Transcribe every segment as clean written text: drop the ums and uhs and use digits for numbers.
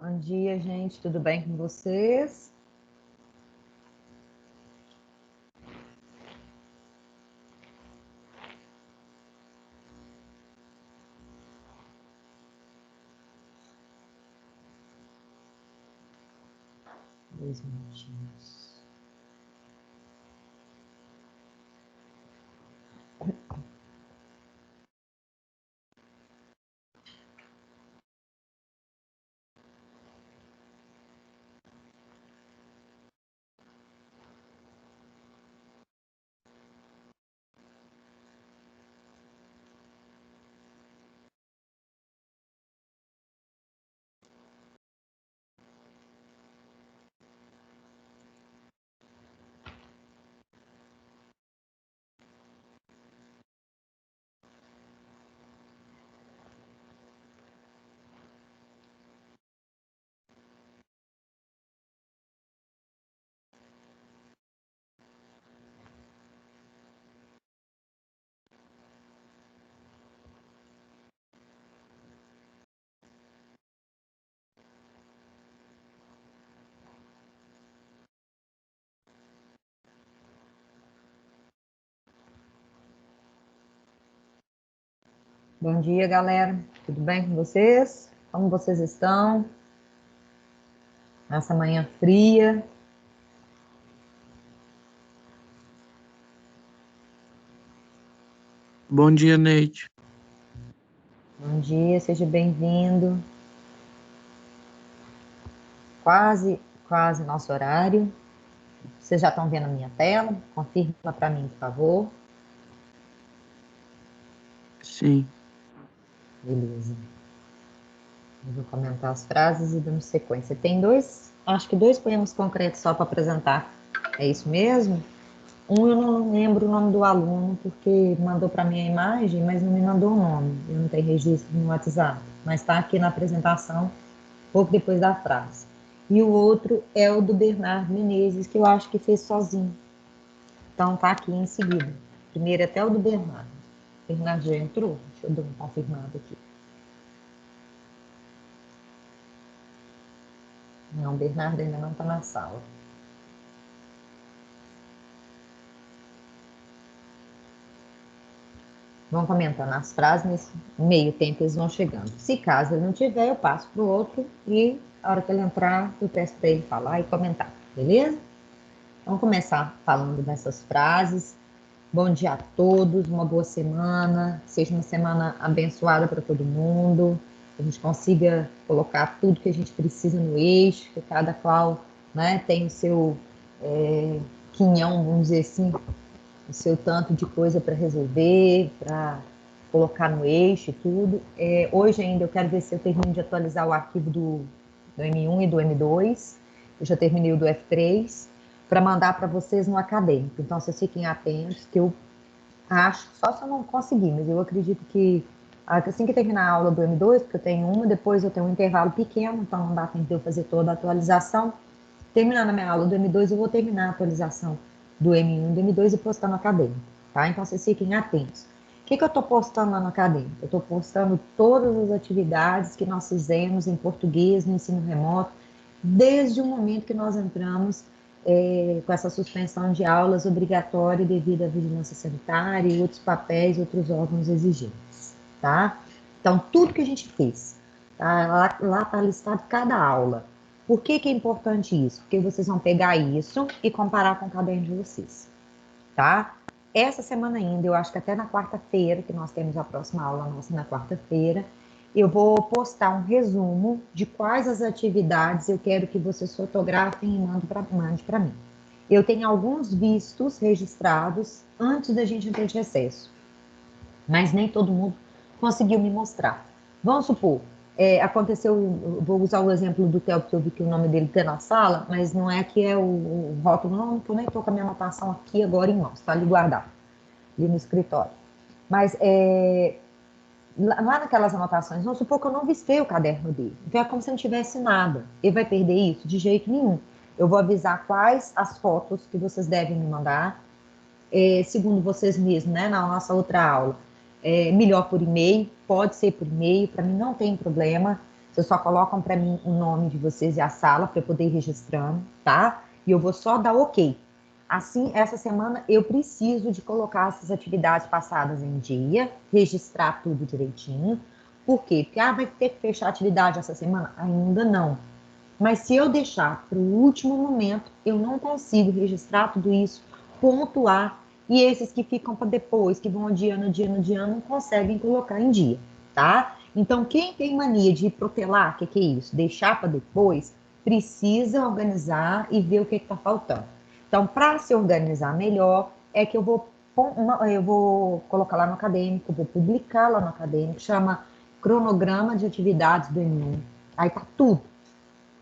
Bom dia, gente. Tudo bem com vocês? Dois minutinhos. Bom dia, galera. Tudo bem com vocês? Como vocês estão? Nessa manhã fria. Bom dia, Neide. Bom dia, seja bem-vindo. Quase nosso horário. Vocês já estão vendo a minha tela? Confirma para mim, por favor. Sim. Beleza. Eu vou comentar as frases e damos sequência. Tem acho que dois poemas concretos só para apresentar. É isso mesmo? Um eu não lembro o nome do aluno, porque mandou para mim a imagem, mas não me mandou o nome. Eu não tenho registro no WhatsApp, mas está aqui na apresentação, pouco depois da frase. E o outro é o do Bernardo Menezes, que eu acho que fez sozinho. Então tá aqui em seguida. Primeiro até o do Bernardo. O Bernardo já entrou? Deixa eu dar um confirmado aqui. Não, o Bernardo ainda não está na sala. Vão comentando as frases, nesse meio tempo eles vão chegando. Se caso ele não tiver, eu passo para o outro e a hora que ele entrar, eu peço para ele falar e comentar, beleza? Vamos começar falando dessas frases. Bom dia a todos, uma boa semana, seja uma semana abençoada para todo mundo, que a gente consiga colocar tudo que a gente precisa no eixo, que cada qual, né, tem o seu quinhão, vamos dizer assim, o seu tanto de coisa para resolver, para colocar no eixo e tudo. Hoje ainda eu quero ver se eu termino de atualizar o arquivo do M1 e do M2. Eu já terminei o do F3 para mandar para vocês no acadêmico. Então, vocês fiquem atentos, que eu acho, só se eu não conseguir, mas eu acredito que assim que terminar a aula do M2, porque eu tenho uma, depois eu tenho um intervalo pequeno, então não dá tempo de eu fazer toda a atualização. Terminando a minha aula do M2, eu vou terminar a atualização do M1 e do M2 e postar no acadêmico, tá? Então, vocês fiquem atentos. O que eu estou postando lá no acadêmico? Eu estou postando todas as atividades que nós fizemos em português no ensino remoto, desde o momento que nós entramos com essa suspensão de aulas obrigatória devido à vigilância sanitária e outros papéis, outros órgãos exigentes, tá? Então, tudo que a gente fez, tá? Lá está listado cada aula. Por que é importante isso? Porque vocês vão pegar isso e comparar com o caderno de vocês, tá? Essa semana ainda, eu acho que até na quarta-feira, que nós temos a próxima aula nossa na quarta-feira, eu vou postar um resumo de quais as atividades eu quero que vocês fotografem e mande para mim. Eu tenho alguns vistos registrados antes da gente entrar de recesso, mas nem todo mundo conseguiu me mostrar. Vamos supor, aconteceu, vou usar o exemplo do Theo, porque eu vi que o nome dele está na sala, mas não é que é o rótulo, não, que eu nem estou com a minha anotação aqui agora em mãos, está ali guardado, ali no escritório. Mas lá naquelas anotações, vamos supor que eu não vistei o caderno dele, então é como se não tivesse nada. Ele vai perder isso? De jeito nenhum. Eu vou avisar quais as fotos que vocês devem me mandar, segundo vocês mesmos, né, na nossa outra aula. Melhor por e-mail, pode ser por e-mail, para mim não tem problema. Vocês só colocam para mim o nome de vocês e a sala para eu poder ir registrando, tá? E eu vou só dar ok. Assim, essa semana eu preciso de colocar essas atividades passadas em dia, registrar tudo direitinho. Por quê? Porque vai ter que fechar a atividade essa semana? Ainda não. Mas se eu deixar para o último momento, eu não consigo registrar tudo isso, pontuar, e esses que ficam para depois, que vão adiando, não conseguem colocar em dia, tá? Então, quem tem mania de protelar, o que é isso? Deixar para depois, precisa organizar e ver o que está faltando. Então, para se organizar melhor, é que eu vou colocar lá no acadêmico, vou publicar lá no acadêmico, chama cronograma de atividades do M1. Aí tá tudo.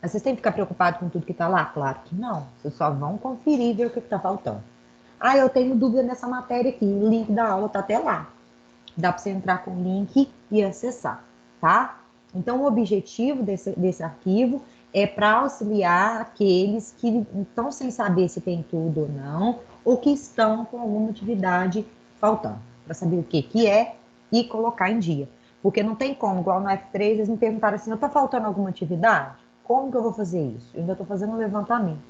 Mas vocês têm que ficar preocupados com tudo que está lá? Claro que não. Vocês só vão conferir e ver o que está faltando. Ah, eu tenho dúvida nessa matéria aqui. O link da aula está até lá. Dá para você entrar com o link e acessar, tá? Então, o objetivo desse arquivo é para auxiliar aqueles que estão sem saber se tem tudo ou não, ou que estão com alguma atividade faltando, para saber o que é e colocar em dia. Porque não tem como, igual no F3, eles me perguntaram assim, eu estou faltando alguma atividade? Como que eu vou fazer isso? Eu ainda estou fazendo um levantamento,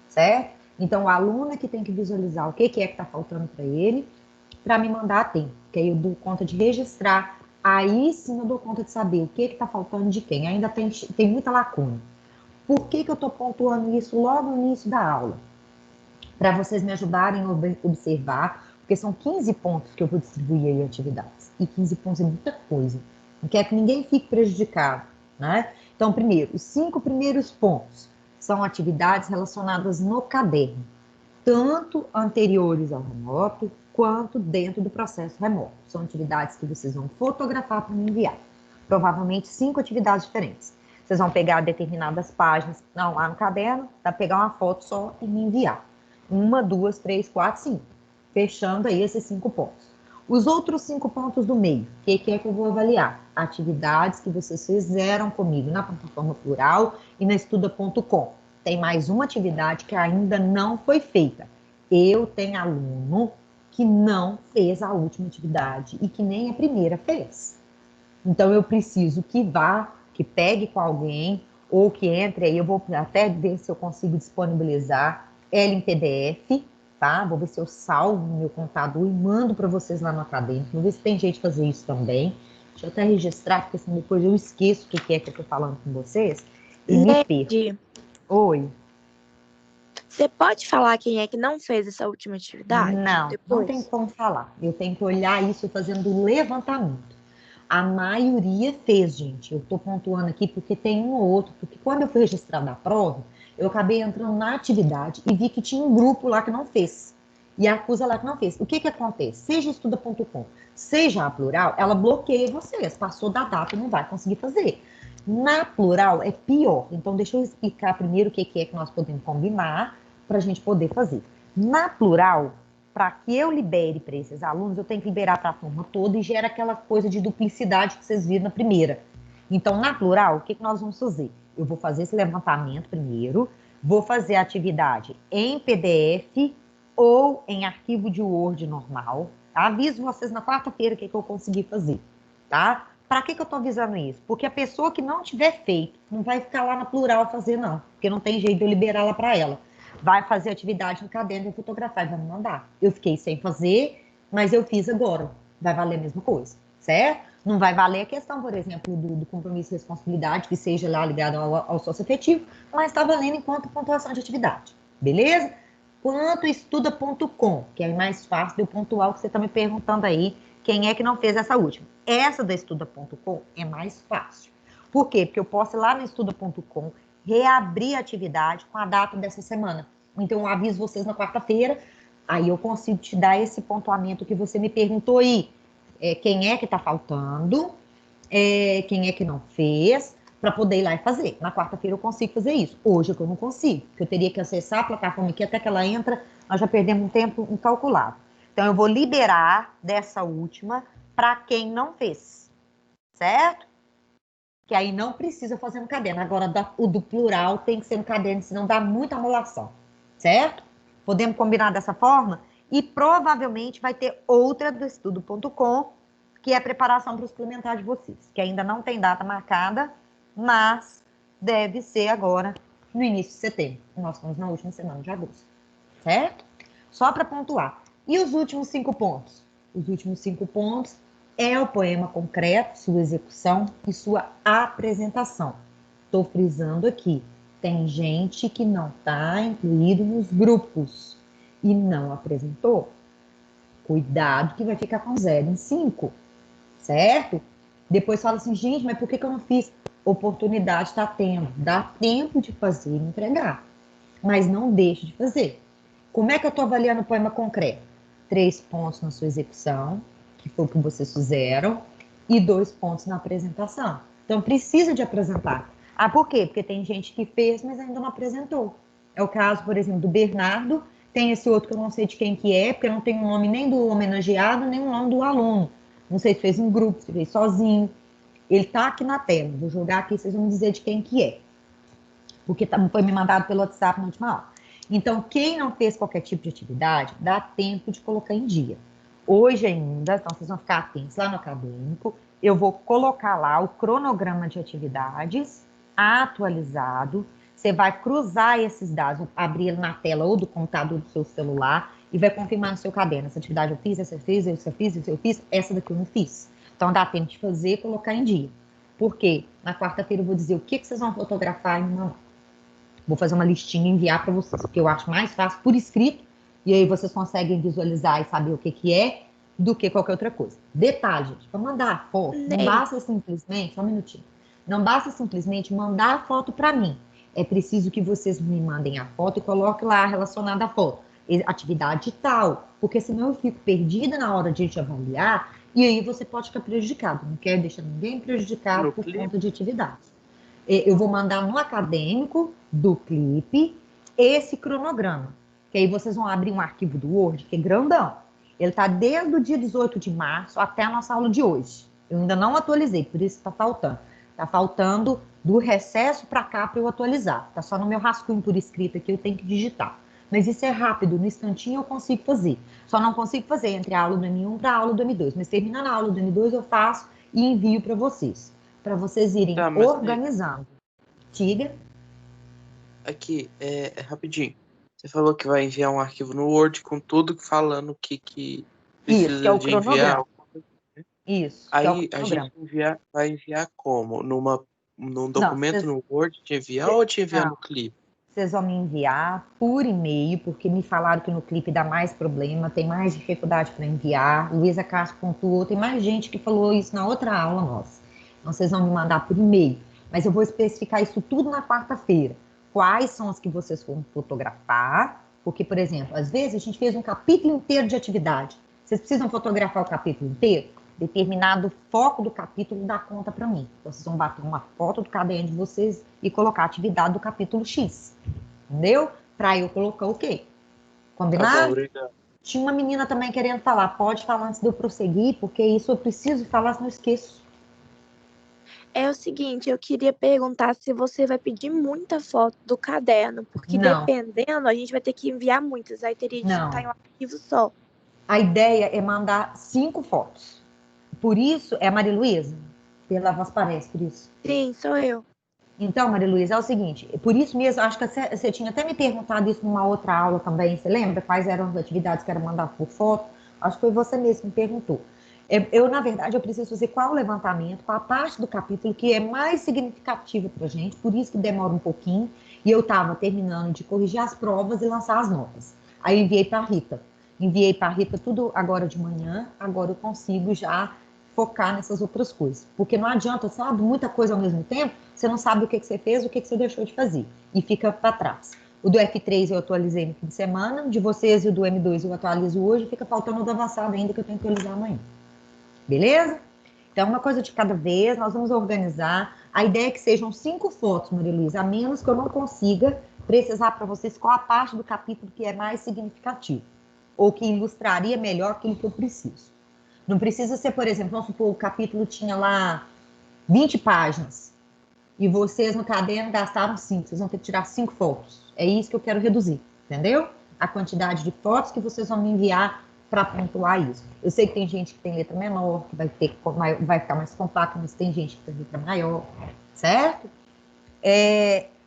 certo? Então, o aluno é que tem que visualizar o que é que está faltando para ele, para me mandar a tempo, que aí eu dou conta de registrar, aí sim eu dou conta de saber o que está faltando de quem. Ainda tem muita lacuna. Por que eu estou pontuando isso logo no início da aula? Para vocês me ajudarem a observar, porque são 15 pontos que eu vou distribuir aí atividades. E 15 pontos é muita coisa. Não quero que ninguém fique prejudicado, né? Então, primeiro, os 5 primeiros pontos são atividades relacionadas no caderno, tanto anteriores ao remoto, quanto dentro do processo remoto. São atividades que vocês vão fotografar para me enviar. Provavelmente 5 atividades diferentes. Vocês vão pegar determinadas páginas, não, lá no caderno, dá para pegar uma foto só e me enviar. 1, 2, 3, 4, 5. Fechando aí esses 5 pontos. Os outros 5 pontos do meio, o que é que eu vou avaliar? Atividades que vocês fizeram comigo na plataforma Plural e na estuda.com. Tem mais uma atividade que ainda não foi feita. Eu tenho aluno que não fez a última atividade e que nem a primeira fez. Então, eu preciso que vá, que pegue com alguém ou que entre aí. Eu vou até ver se eu consigo disponibilizar ela em PDF, tá? Vou ver se eu salvo no meu computador e mando para vocês lá no acadêmico. Vou ver se tem jeito de fazer isso também. Deixa eu até registrar, porque senão depois eu esqueço o que é que eu estou falando com vocês e me perco. Oi. Você pode falar quem é que não fez essa última atividade? Não tem como falar. Eu tenho que olhar isso fazendo o levantamento. A maioria fez, gente. Eu estou pontuando aqui porque tem um ou outro. Porque quando eu fui registrar na prova, eu acabei entrando na atividade e vi que tinha um grupo lá que não fez. E acusa lá que não fez. O que acontece? Seja estuda.com, seja a Plural, ela bloqueia vocês. Passou da data e não vai conseguir fazer. Na Plural é pior. Então, deixa eu explicar primeiro o que é que nós podemos combinar para a gente poder fazer. Na Plural, para que eu libere para esses alunos, eu tenho que liberar para a turma toda e gera aquela coisa de duplicidade que vocês viram na primeira. Então, na Plural, o que nós vamos fazer? Eu vou fazer esse levantamento primeiro, vou fazer a atividade em PDF ou em arquivo de Word normal. Tá? Aviso vocês na quarta-feira o que eu consegui fazer, tá? Para que eu estou avisando isso? Porque a pessoa que não tiver feito não vai ficar lá na Plural fazer, não. Porque não tem jeito de eu liberar ela para ela. Vai fazer atividade no caderno e fotografar e vai me mandar. Eu fiquei sem fazer, mas eu fiz agora. Vai valer a mesma coisa, certo? Não vai valer a questão, por exemplo, do compromisso e responsabilidade, que seja lá ligado ao sócio efetivo, mas está valendo enquanto pontuação de atividade, beleza? Quanto estuda.com, que é mais fácil de eu pontuar o que você está me perguntando aí, quem é que não fez essa última. Essa da estuda.com é mais fácil. Por quê? Porque eu posso ir lá no estuda.com, reabrir a atividade com a data dessa semana. Então, eu aviso vocês na quarta-feira, aí eu consigo te dar esse pontuamento que você me perguntou aí. Quem é que está faltando, quem é que não fez, para poder ir lá e fazer. Na quarta-feira eu consigo fazer isso. Hoje é que eu não consigo, porque eu teria que acessar a plataforma aqui até que ela entra, nós já perdemos um tempo incalculável. Então, eu vou liberar dessa última para quem não fez, certo? Que aí não precisa fazer no caderno. Agora, o do plural tem que ser no caderno, senão dá muita amolação, certo? Podemos combinar dessa forma? E provavelmente vai ter outra do estudo.com, que é a preparação para o suplementar de vocês, que ainda não tem data marcada, mas deve ser agora no início de setembro. Nós estamos na última semana de agosto, certo? Só para pontuar. E os últimos 5 pontos? Os últimos 5 pontos é o poema concreto, sua execução e sua apresentação. Estou frisando aqui, tem gente que não está incluído nos grupos e não apresentou. Cuidado que vai ficar com 0 em 5, certo? Depois fala assim, gente, mas por que eu não fiz? Oportunidade está tendo, dá tempo de fazer e entregar, mas não deixe de fazer. Como é que eu estou avaliando o poema concreto? 3 pontos na sua execução, que foi o que vocês fizeram, e 2 pontos na apresentação. Então, precisa de apresentar. Ah, por quê? Porque tem gente que fez, mas ainda não apresentou. É o caso, por exemplo, do Bernardo. Tem esse outro que eu não sei de quem que é, porque não tem o nome nem do homenageado, nem o nome do aluno. Não sei se fez em grupo, se fez sozinho. Ele está aqui na tela. Vou jogar aqui, vocês vão me dizer de quem que é. Porque foi me mandado pelo WhatsApp na última aula. Então, quem não fez qualquer tipo de atividade, dá tempo de colocar em dia. Hoje ainda, então vocês vão ficar atentos lá no acadêmico, eu vou colocar lá o cronograma de atividades atualizado. Você vai cruzar esses dados, abrir ele na tela ou do computador do seu celular e vai confirmar no seu caderno. Essa atividade eu fiz, essa eu fiz, essa eu fiz, essa eu fiz, essa daqui eu não fiz. Então dá tempo de fazer e colocar em dia. Por quê? Na quarta-feira eu vou dizer o que vocês vão fotografar e me mandar. Vou fazer uma listinha e enviar para vocês, porque eu acho mais fácil por escrito, e aí vocês conseguem visualizar e saber o que é, do que qualquer outra coisa. Detalhe, gente, para mandar a foto, não basta simplesmente, só um minutinho, não basta simplesmente mandar a foto para mim. É preciso que vocês me mandem a foto e coloquem lá relacionada à foto. Atividade tal, porque senão eu fico perdida na hora de a gente avaliar, e aí você pode ficar prejudicado. Não quero deixar ninguém prejudicado por conta de atividade. Eu vou mandar no acadêmico do clipe esse cronograma, que aí vocês vão abrir um arquivo do Word, que é grandão. Ele está desde o dia 18 de março até a nossa aula de hoje. Eu ainda não atualizei, por isso está faltando. Está faltando do recesso para cá para eu atualizar. Está só no meu rascunho por escrito aqui, eu tenho que digitar. Mas isso é rápido, no instantinho eu consigo fazer. Só não consigo fazer entre a aula do M1 para a aula do M2. Mas terminando a aula do M2 eu faço e envio para vocês irem organizando. Diga. Aqui, rapidinho. Você falou que vai enviar um arquivo no Word com tudo falando o que precisa isso, que é o de enviar. Isso. Aí a gente vai enviar como? Num documento no Word de enviar ou de enviar no clipe? Vocês vão me enviar por e-mail, porque me falaram que no clipe dá mais problema, tem mais dificuldade para enviar. Luísa Castro pontuou, tem mais gente que falou isso na outra aula nossa. Então, vocês vão me mandar por e-mail. Mas eu vou especificar isso tudo na quarta-feira. Quais são as que vocês vão fotografar? Porque, por exemplo, às vezes a gente fez um capítulo inteiro de atividade. Vocês precisam fotografar o capítulo inteiro? Determinado foco do capítulo dá conta para mim. Então, vocês vão bater uma foto do caderno de vocês e colocar a atividade do capítulo X. Entendeu? Para eu colocar o quê? Combinado? Tá bom, obrigado. Tinha uma menina também querendo falar. Pode falar antes de eu prosseguir, porque isso eu preciso falar, senão eu esqueço. É o seguinte, eu queria perguntar se você vai pedir muita foto do caderno, porque dependendo, a gente vai ter que enviar muitas, aí teria de juntar em um arquivo só. A ideia é mandar 5 fotos. Por isso, é a Maria Luísa? Pela voz parece, por isso. Sim, sou eu. Então, Maria Luísa, é o seguinte, por isso mesmo, acho que você tinha até me perguntado isso numa outra aula também, você lembra? Quais eram as atividades que eram mandar por foto? Acho que foi você mesmo que me perguntou. Na verdade, eu preciso fazer qual o levantamento, qual a parte do capítulo que é mais significativa para a gente, por isso que demora um pouquinho, e eu estava terminando de corrigir as provas e lançar as notas. Aí eu enviei para a Rita. Enviei para a Rita tudo agora de manhã, agora eu consigo já focar nessas outras coisas. Porque não adianta, sabe, muita coisa ao mesmo tempo, você não sabe o que você fez, o que você deixou de fazer, e fica para trás. O do F3 eu atualizei no fim de semana, de vocês e o do M2 eu atualizo hoje, fica faltando o do avançado ainda que eu tenho que atualizar amanhã. Beleza? Então, uma coisa de cada vez, nós vamos organizar. A ideia é que sejam 5 fotos, Maria Luísa, a menos que eu não consiga precisar para vocês qual a parte do capítulo que é mais significativa, ou que ilustraria melhor aquilo que eu preciso. Não precisa ser, por exemplo, vamos supor, o capítulo tinha lá 20 páginas, e vocês no caderno gastaram 5, vocês vão ter que tirar 5 fotos. É isso que eu quero reduzir, entendeu? A quantidade de fotos que vocês vão me enviar para pontuar isso. Eu sei que tem gente que tem letra menor, que vai ficar mais compacto, mas tem gente que tem letra maior, certo?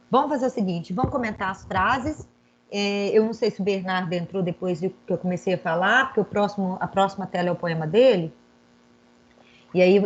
Vamos fazer o seguinte, vamos comentar as frases. Eu não sei se o Bernardo entrou depois que eu comecei a falar, porque a próxima tela é o poema dele. E aí,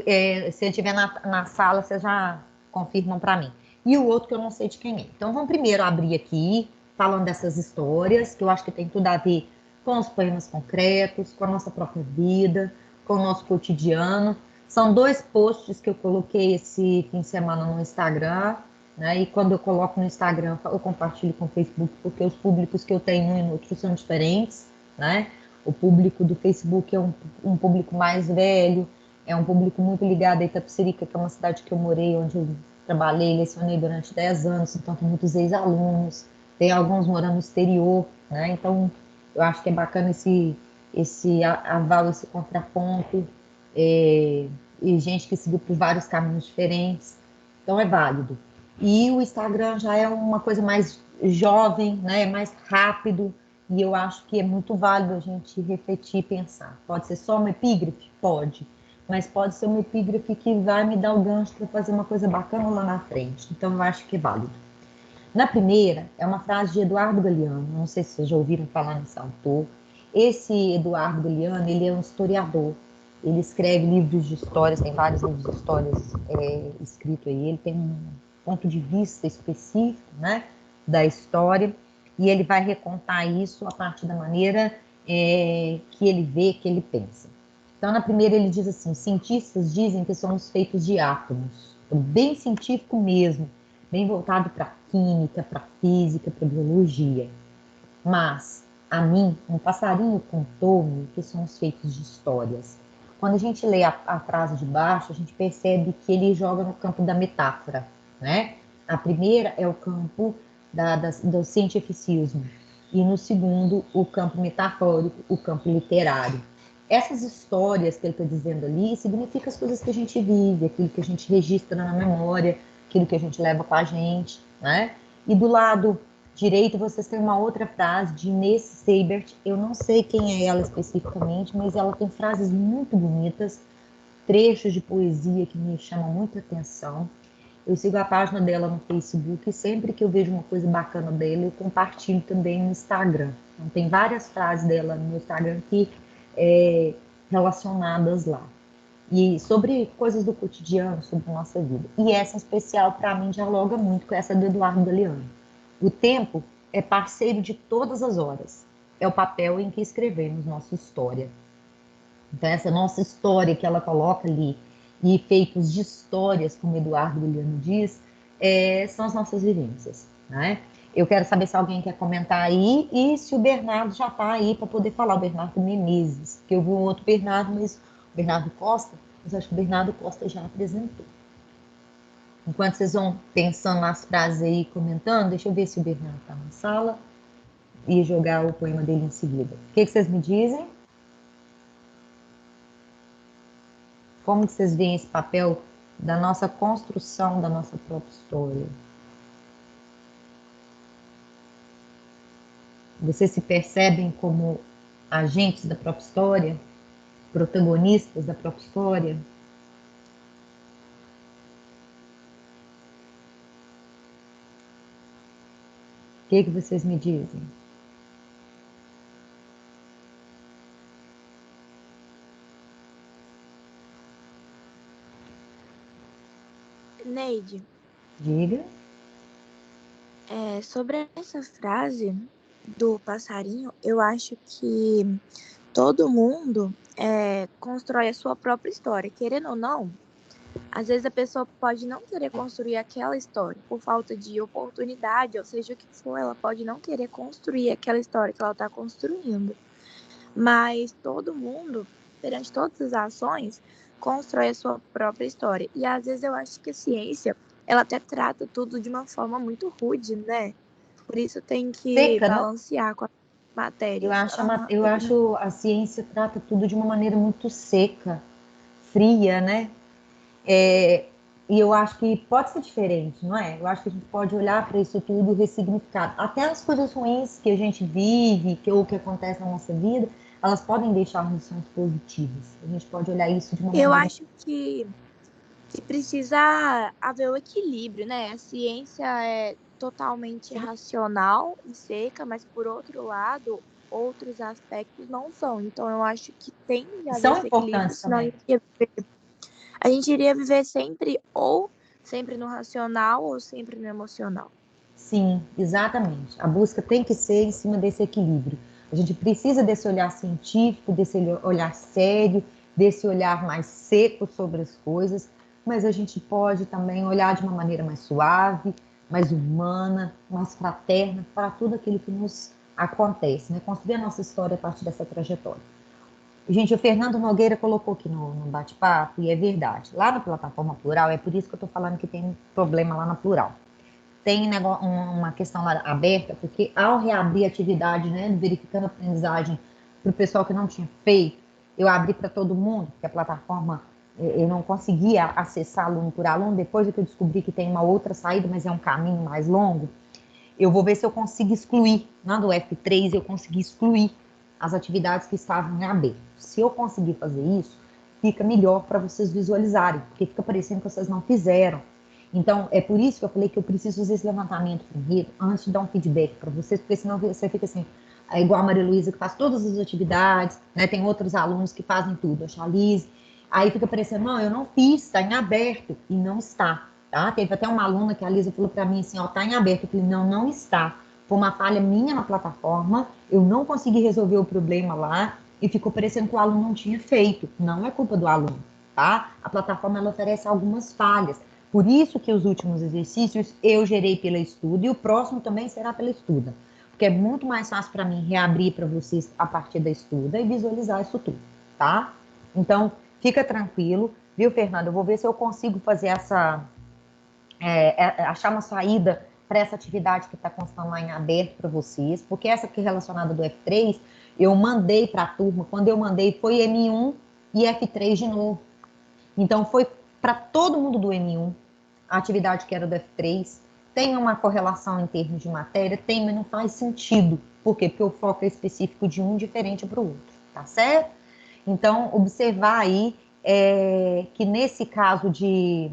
se ele estiver na sala, vocês já confirmam para mim. E o outro que eu não sei de quem é. Então, vamos primeiro abrir aqui, falando dessas histórias, que eu acho que tem tudo a ver com os poemas concretos, com a nossa própria vida, com o nosso cotidiano. São 2 posts que eu coloquei esse fim de semana no Instagram, né? E quando eu coloco no Instagram, eu compartilho com o Facebook, porque os públicos que eu tenho um e outro são diferentes, né? O público do Facebook é um público mais velho, é um público muito ligado a Itapecerica, que é uma cidade que eu morei, onde eu trabalhei, lecionei durante 10 anos, então tem muitos ex-alunos, tem alguns morando no exterior, né? Então, eu acho que é bacana esse aval, esse contraponto, e gente que seguiu por vários caminhos diferentes, então é válido. E o Instagram já é uma coisa mais jovem, né? Mais rápido, e eu acho que é muito válido a gente refletir e pensar. Pode ser só uma epígrafe? Pode. Mas pode ser uma epígrafe que vai me dar o gancho para fazer uma coisa bacana lá na frente. Então, eu acho que é válido. Na primeira, é uma frase de Eduardo Galeano. Não sei se vocês já ouviram falar nesse autor. Esse Eduardo Galeano, ele é um historiador. Ele escreve livros de histórias, tem vários livros de histórias escritos aí. Ele tem um ponto de vista específico, né, da história. E ele vai recontar isso a partir da maneira que ele vê, que ele pensa. Então, na primeira ele diz assim, cientistas dizem que somos feitos de átomos. Então, bem científico mesmo, bem voltado para química, para física, para biologia. Mas, a mim, um passarinho contou-me que somos feitos de histórias. Quando a gente lê a frase de baixo, a gente percebe que ele joga no campo da metáfora, né? A primeira é o campo do cientificismo, e no segundo, o campo metafórico, o campo literário. Essas histórias que ele está dizendo ali significam as coisas que a gente vive, aquilo que a gente registra na memória, aquilo que a gente leva com a gente, né? E do lado direito vocês têm uma outra frase de Inês Seibert, eu não sei quem é ela especificamente, mas ela tem frases muito bonitas, trechos de poesia que me chamam muita atenção. Eu sigo a página dela no Facebook e sempre que eu vejo uma coisa bacana dela, eu compartilho também no Instagram. Então, tem várias frases dela no Instagram que relacionadas lá. E sobre coisas do cotidiano, sobre a nossa vida. E essa em especial, para mim, dialoga muito com essa do Eduardo Galeano. O tempo é parceiro de todas as horas. É o papel em que escrevemos nossa história. Então, essa nossa história que ela coloca ali, e feitos de histórias, como Eduardo Galeano diz, são as nossas vivências, né? Eu quero saber se alguém quer comentar aí e se o Bernardo já está aí para poder falar, o Bernardo Menezes, porque eu vi um outro Bernardo, mas o Bernardo Costa, mas acho que o Bernardo Costa já apresentou. Enquanto vocês vão pensando nas frases aí, comentando, deixa eu ver se o Bernardo está na sala e jogar o poema dele em seguida. O que vocês me dizem? Como que vocês veem esse papel da nossa construção da nossa própria história? Vocês se percebem como agentes da própria história? Protagonistas da própria história? O que vocês me dizem? Neide. Diga. Sobre essa frase do passarinho, eu acho que todo mundo constrói a sua própria história, querendo ou não. Às vezes a pessoa pode não querer construir aquela história por falta de oportunidade, ou seja, o que for, ela pode não querer construir aquela história que ela está construindo. Mas todo mundo, perante todas as ações, constrói a sua própria história. E às vezes eu acho que a ciência, ela até trata tudo de uma forma muito rude, né? Por isso tem que Seca, balancear com a matéria. Eu acho a ciência trata tudo de uma maneira muito seca, fria, né? E eu acho que pode ser diferente, não é? Eu acho que a gente pode olhar para isso tudo e ressignificar. Até as coisas ruins que a gente vive, ou que acontecem na nossa vida, elas podem deixar lições positivas. A gente pode olhar isso de uma Eu maneira... acho que precisa haver o equilíbrio, né? A ciência é totalmente racional e seca, mas por outro lado, outros aspectos não são. Então eu acho que tem de haver São esse equilíbrio, importantes senão também. a gente iria viver sempre ou sempre no racional ou sempre no emocional. Sim, exatamente. A busca tem que ser em cima desse equilíbrio. A gente precisa desse olhar científico, desse olhar sério, desse olhar mais seco sobre as coisas, mas a gente pode também olhar de uma maneira mais suave, mais humana, mais fraterna para tudo aquilo que nos acontece, né? Construir a nossa história a partir dessa trajetória. Gente, o Fernando Nogueira colocou aqui no bate-papo, e é verdade. Lá na plataforma Plural, é por isso que eu estou falando que tem problema lá na Plural. Tem uma questão lá aberta, porque ao reabrir a atividade, né, verificando a aprendizagem para o pessoal que não tinha feito, eu abri para todo mundo, porque a plataforma, eu não conseguia acessar aluno por aluno, depois que eu descobri que tem uma outra saída, mas é um caminho mais longo, eu vou ver se eu consigo excluir, na do F3 eu consegui excluir as atividades que estavam em aberto. Se eu conseguir fazer isso, fica melhor para vocês visualizarem, porque fica parecendo que vocês não fizeram. Então, é por isso que eu falei que eu preciso fazer esse levantamento primeiro, antes de dar um feedback para vocês, porque senão você fica assim, é igual a Maria Luísa, que faz todas as atividades, né? Tem outros alunos que fazem tudo, a Charlize, aí fica parecendo, não, eu não fiz, está em aberto, e não está, tá? Teve até uma aluna que a Lisa falou para mim assim, ó, tá em aberto, eu falei, não, não está, foi uma falha minha na plataforma, eu não consegui resolver o problema lá, e ficou parecendo que o aluno não tinha feito, não é culpa do aluno, tá? A plataforma, ela oferece algumas falhas, por isso que os últimos exercícios eu gerei pela Estuda e o próximo também será pela Estuda. Porque é muito mais fácil para mim reabrir para vocês a partir da Estuda e visualizar isso tudo, tá? Então, fica tranquilo, viu, Fernando? Eu vou ver se eu consigo fazer achar uma saída para essa atividade que está constando lá em aberto para vocês, porque essa aqui relacionada do F3, eu mandei para a turma, quando eu mandei foi M1 e F3 de novo. Então, foi para todo mundo do M1, a atividade que era do F3, tem uma correlação em termos de matéria? Tem, mas não faz sentido. Por quê? Porque o foco é específico de um diferente para o outro, tá certo? Então, observar aí que nesse caso de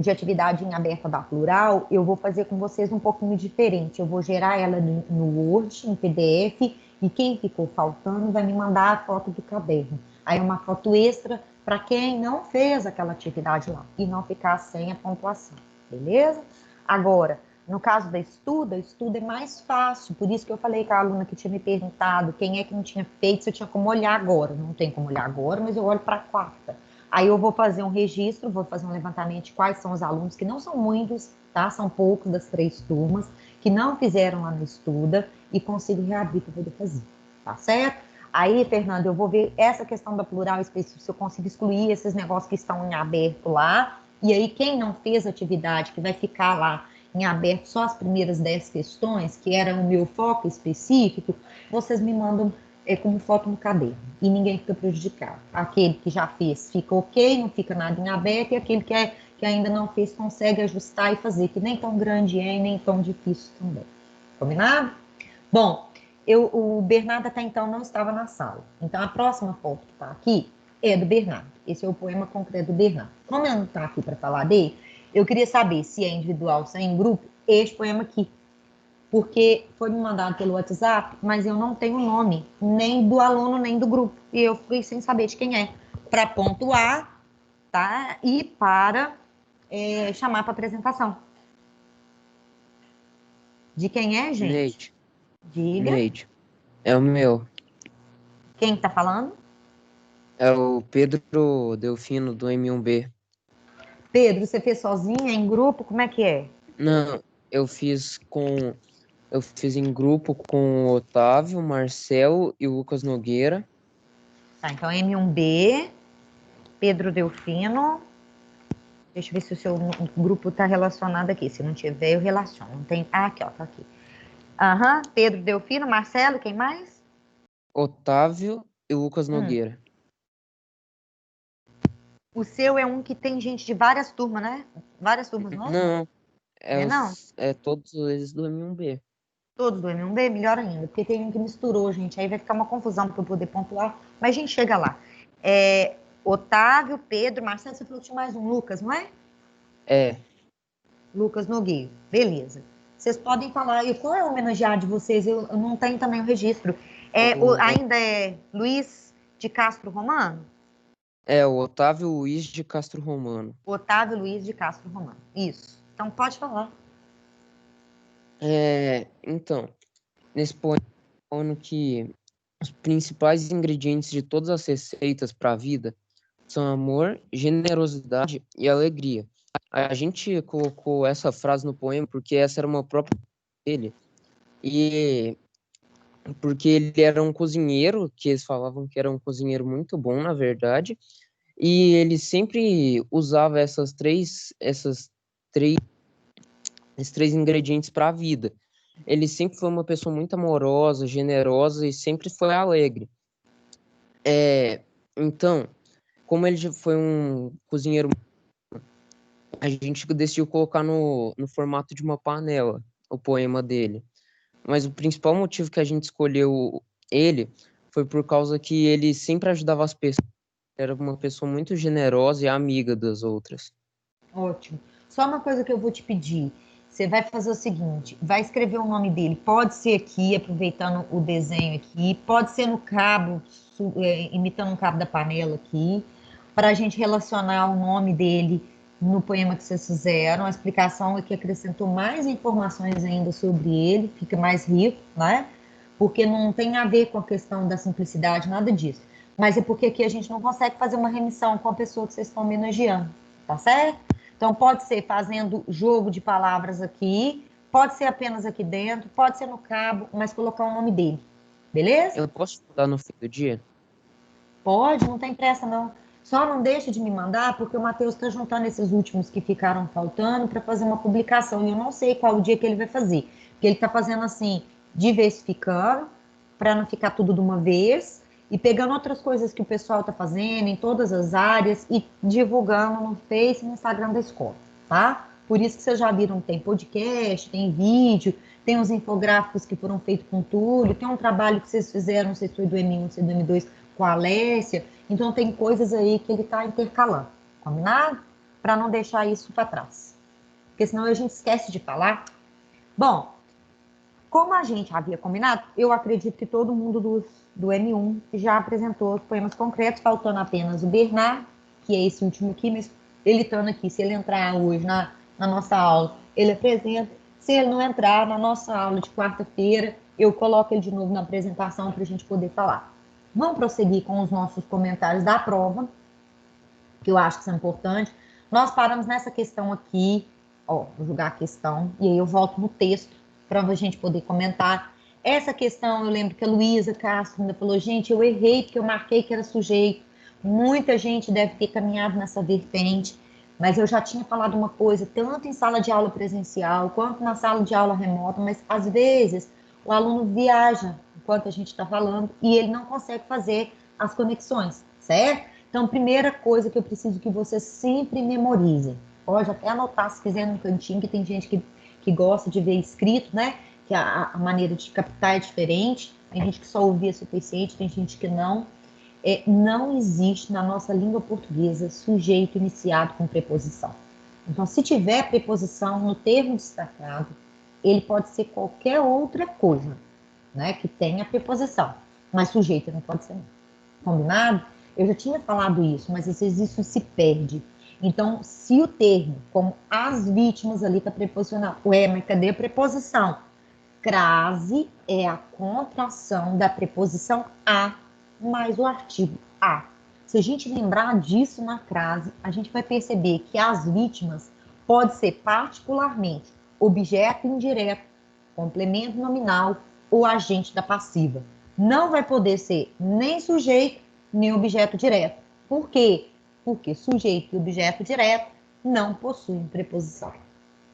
atividade em aberta da Plural, eu vou fazer com vocês um pouquinho diferente. Eu vou gerar ela no Word, em PDF, e quem ficou faltando vai me mandar a foto do caderno. Aí uma foto extra para quem não fez aquela atividade lá e não ficar sem a pontuação, beleza? Agora, no caso da Estuda é mais fácil, por isso que eu falei com a aluna que tinha me perguntado quem é que não tinha feito, se eu tinha como olhar agora. Não tem como olhar agora, mas eu olho para a quarta. Aí eu vou fazer um registro, vou fazer um levantamento de quais são os alunos, que não são muitos, tá? São poucos das 3 turmas, que não fizeram lá no Estuda e consigo reabrir para poder fazer, tá certo? Aí, Fernando, eu vou ver essa questão da plural específica, se eu consigo excluir esses negócios que estão em aberto lá, e aí quem não fez atividade, que vai ficar lá em aberto só as primeiras 10 questões, que era o meu foco específico, vocês me mandam como foto no caderno, e ninguém fica prejudicado. Aquele que já fez fica ok, não fica nada em aberto, e aquele que ainda não fez consegue ajustar e fazer, que nem tão grande é e nem tão difícil também. Combinado? Bom, o Bernardo até então não estava na sala, então a próxima foto que está aqui é do Bernardo. Esse é o poema concreto do Bernardo. Como ele não está aqui para falar dele, eu queria saber se é individual, se é em grupo, este poema aqui, porque foi me mandado pelo WhatsApp, mas eu não tenho o nome, nem do aluno, nem do grupo. E eu fui sem saber de quem é, para pontuar, tá? E para chamar para apresentação. De quem é, gente? Neide. Diga. Neide. É o meu. Quem está falando? É o Pedro Delfino, do M1B. Pedro, você fez sozinha, em grupo? Como é que é? Não, eu fiz em grupo com o Otávio, o Marcel e o Lucas Nogueira. Tá, então M1B, Pedro Delfino. Deixa eu ver se o seu grupo está relacionado aqui. Se não tiver, eu relaciono. Não tem... Ah, aqui, ó, tá aqui. Aham, Pedro Delfino, Marcelo, quem mais? Otávio e Lucas Nogueira. O seu é um que tem gente de várias turmas, né? Várias turmas, não? Não, Não é não? é todos eles do M1B. Todos do M1B, melhor ainda, porque tem um que misturou, gente. Aí vai ficar uma confusão para eu poder pontuar, mas a gente chega lá. Otávio, Pedro, Marcelo, você falou que tinha mais um, Lucas, não é? É, Lucas Nogueira, beleza. Vocês podem falar, e qual é o homenageado de vocês? Eu não tenho também o registro. Ainda é Luiz de Castro Romano? o Otávio Luiz de Castro Romano. Otávio Luiz de Castro Romano, isso. Então pode falar. Então, nesse poema, falando que os principais ingredientes de todas as receitas para a vida são amor, generosidade e alegria. A gente colocou essa frase no poema porque essa era uma própria dele. E porque ele era um cozinheiro, que eles falavam que era um cozinheiro muito bom, na verdade, e ele sempre usava esses três ingredientes para a vida. Ele sempre foi uma pessoa muito amorosa, generosa e sempre foi alegre. Então, como ele já foi um cozinheiro, a gente decidiu colocar no formato de uma panela o poema dele. Mas o principal motivo que a gente escolheu ele foi por causa que ele sempre ajudava as pessoas. Era uma pessoa muito generosa e amiga das outras. Ótimo. Só uma coisa que eu vou te pedir. Você vai fazer o seguinte, vai escrever o nome dele. Pode ser aqui, aproveitando o desenho aqui. Pode ser no cabo, imitando o cabo da panela aqui. Para a gente relacionar o nome dele no poema que vocês fizeram. A explicação é que acrescentou mais informações ainda sobre ele. Fica mais rico, né? Porque não tem a ver com a questão da simplicidade, nada disso. Mas é porque aqui a gente não consegue fazer uma remissão com a pessoa que vocês estão homenageando. Tá certo? Então, pode ser fazendo jogo de palavras aqui, pode ser apenas aqui dentro, pode ser no cabo, mas colocar o nome dele. Beleza? Eu posso mandar no fim do dia? Pode, não tem pressa não. Só não deixe de me mandar, porque o Matheus está juntando esses últimos que ficaram faltando para fazer uma publicação. E eu não sei qual o dia que ele vai fazer. Porque ele está fazendo assim, diversificando, para não ficar tudo de uma vez. E pegando outras coisas que o pessoal está fazendo em todas as áreas e divulgando no Face e no Instagram da escola, tá? Por isso que vocês já viram, tem podcast, tem vídeo, tem os infográficos que foram feitos com o Túlio, tem um trabalho que vocês fizeram, não sei se foi do M1, se foi do M2, com a Alessia. Então tem coisas aí que ele está intercalando, combinado? Para não deixar isso para trás. Porque senão a gente esquece de falar. Bom, como a gente havia combinado, eu acredito que todo mundo do M1 já apresentou os poemas concretos, faltando apenas o Bernard, que é esse último aqui, mas ele estando aqui, se ele entrar hoje na nossa aula, ele apresenta. Se ele não entrar na nossa aula de quarta-feira, eu coloco ele de novo na apresentação para a gente poder falar. Vamos prosseguir com os nossos comentários da prova, que eu acho que são importantes. Nós paramos nessa questão aqui, vou jogar a questão, e aí eu volto no texto para a gente poder comentar. Essa questão, eu lembro que a Luísa Castro ainda falou, gente, eu errei porque eu marquei que era sujeito. Muita gente deve ter caminhado nessa vertente, mas eu já tinha falado uma coisa, tanto em sala de aula presencial, quanto na sala de aula remota, mas às vezes o aluno viaja enquanto a gente está falando e ele não consegue fazer as conexões, certo? Então, primeira coisa que eu preciso que você sempre memorize. Pode até anotar se quiser no cantinho, que tem gente que gosta de ver escrito, né? Que a maneira de captar é diferente. Tem gente que só ouvia suficiente, tem gente que não. Não existe na nossa língua portuguesa sujeito iniciado com preposição. Então, se tiver preposição no termo destacado, ele pode ser qualquer outra coisa, né? Que tenha preposição. Mas sujeito não pode ser. Combinado? Eu já tinha falado isso, mas às vezes isso se perde. Então, se o termo, como as vítimas ali está preposicionado, mas cadê a preposição? Crase é a contração da preposição a mais o artigo a. Se a gente lembrar disso na crase, a gente vai perceber que as vítimas pode ser particularmente objeto indireto, complemento nominal ou agente da passiva. Não vai poder ser nem sujeito, nem objeto direto. Por quê? Porque sujeito e objeto direto não possuem preposição.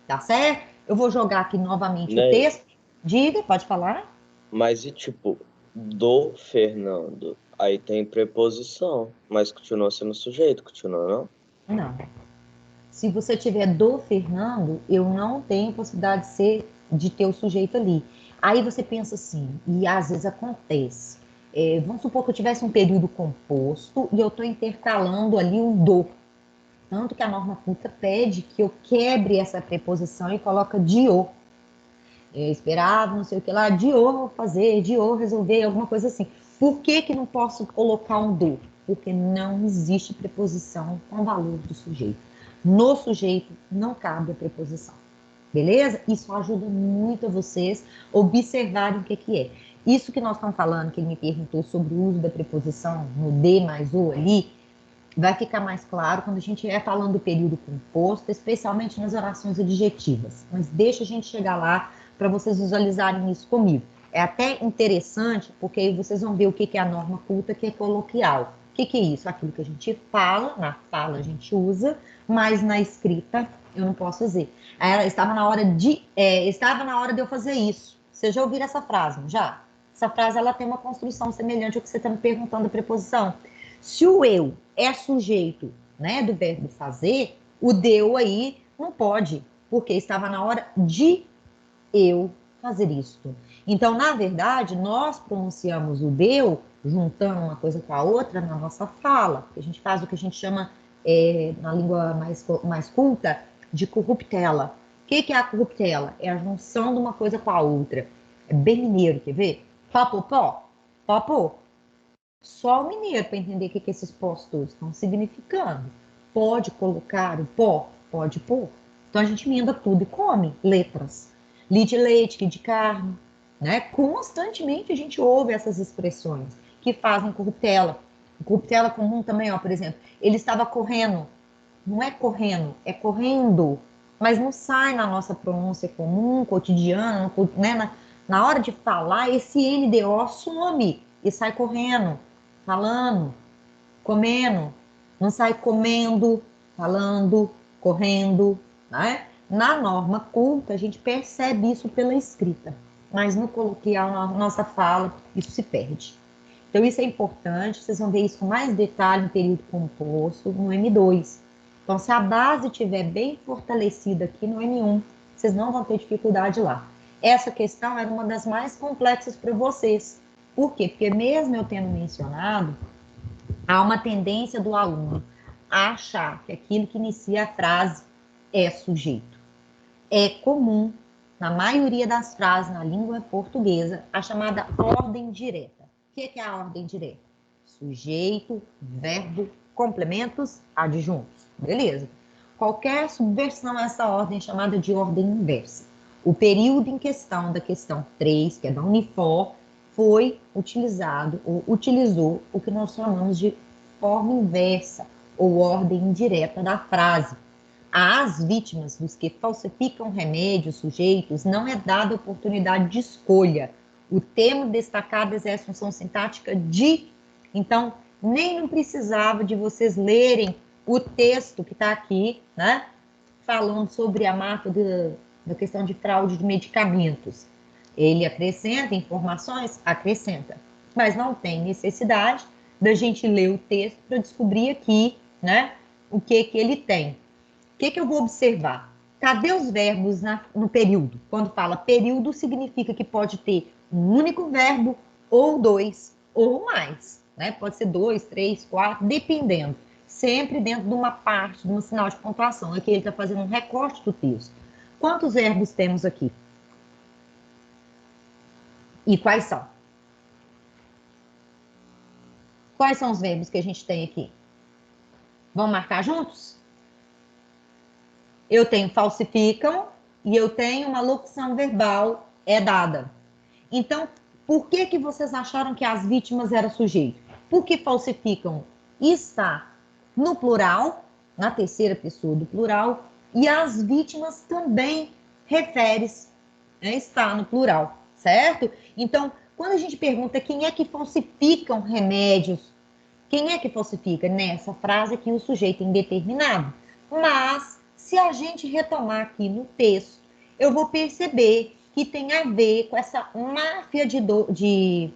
Tá certo? Eu vou jogar aqui novamente o texto. Diga, pode falar. Mas e tipo, do Fernando, aí tem preposição, mas continua sendo sujeito, continua não? Não. Se você tiver do Fernando, eu não tenho possibilidade de ser de ter o sujeito ali. Aí você pensa assim, e às vezes acontece. Vamos supor que eu tivesse um período composto e eu estou intercalando ali um do. Tanto que a norma culta pede que eu quebre essa preposição e coloca de o. Eu esperava, não sei o que lá, de o fazer, de o resolver, alguma coisa assim. Por que não posso colocar um do? Porque não existe preposição com valor do sujeito. No sujeito não cabe a preposição. Beleza? Isso ajuda muito a vocês observarem o que é. Isso que nós estamos falando, que ele me perguntou sobre o uso da preposição no de mais o ali, vai ficar mais claro quando a gente estiver falando do período composto, especialmente nas orações adjetivas. Mas deixa a gente chegar lá para vocês visualizarem isso comigo. É até interessante, porque aí vocês vão ver o que é a norma culta, que é coloquial. O que é isso? Aquilo que a gente fala, na fala a gente usa, mas na escrita eu não posso dizer. Estava na hora de eu fazer isso. Vocês já ouviram essa frase, não já? Essa frase ela tem uma construção semelhante ao que você está me perguntando da preposição. Se o eu é sujeito, né, do verbo fazer, o deu aí não pode, porque estava na hora de eu fazer isto. Então, na verdade, nós pronunciamos o deu, juntando uma coisa com a outra na nossa fala. A gente faz o que a gente chama, na língua mais culta, de corruptela. O que é a corruptela? É a junção de uma coisa com a outra. É bem mineiro, quer ver? Papopó, papô. Só o mineiro para entender o que esses pós todos estão significando. Pode colocar o pó, pode pôr. Então a gente emenda tudo e come letras. Li de leite, que de carne. Né? Constantemente a gente ouve essas expressões que fazem corruptela. Corruptela comum também, ó, por exemplo. Ele estava correndo. Não é correndo, é correndo. Mas não sai na nossa pronúncia comum, cotidiana, né? Na hora de falar, esse NDO some e sai correndo, falando, comendo. Não sai comendo, falando, correndo, né? Na norma culta, a gente percebe isso pela escrita, mas no coloquial, na nossa fala, isso se perde. Então, isso é importante, vocês vão ver isso com mais detalhe no período composto, no M2. Então, se a base estiver bem fortalecida aqui no M1, vocês não vão ter dificuldade lá. Essa questão era uma das mais complexas para vocês. Por quê? Porque mesmo eu tendo mencionado, há uma tendência do aluno a achar que aquilo que inicia a frase é sujeito. É comum, na maioria das frases na língua portuguesa, a chamada ordem direta. O que é a ordem direta? Sujeito, verbo, complementos, adjuntos. Beleza. Qualquer subversão a essa ordem é chamada de ordem inversa. O período em questão da questão 3, que é da Unifor, foi utilizado ou utilizou o que nós chamamos de forma inversa ou ordem indireta da frase. Às vítimas dos que falsificam remédios sujeitos não é dada oportunidade de escolha. O termo destacado exerce função sintática de. Então, nem não precisava de vocês lerem o texto que está aqui, né? Falando sobre a marca da questão de fraude de medicamentos. Ele acrescenta informações? Acrescenta. Mas não tem necessidade da gente ler o texto para descobrir aqui, né? O que ele tem. O que eu vou observar? Cadê os verbos no período? Quando fala período, significa que pode ter um único verbo, ou dois, ou mais. Né? Pode ser 2, 3, 4, dependendo. Sempre dentro de uma parte, de um sinal de pontuação. Aqui ele está fazendo um recorte do texto. Quantos verbos temos aqui? E quais são? Quais são os verbos que a gente tem aqui? Vamos marcar juntos? Eu tenho falsificam e eu tenho uma locução verbal é dada. Então, por que vocês acharam que as vítimas eram sujeito? Porque falsificam está no plural, na terceira pessoa do plural, e as vítimas também refere-se, né, está no plural, certo? Então, quando a gente pergunta quem é que falsificam remédios, quem é que falsifica? Nessa frase aqui, o sujeito indeterminado. Mas, se a gente retomar aqui no texto, eu vou perceber que tem a ver com essa máfia de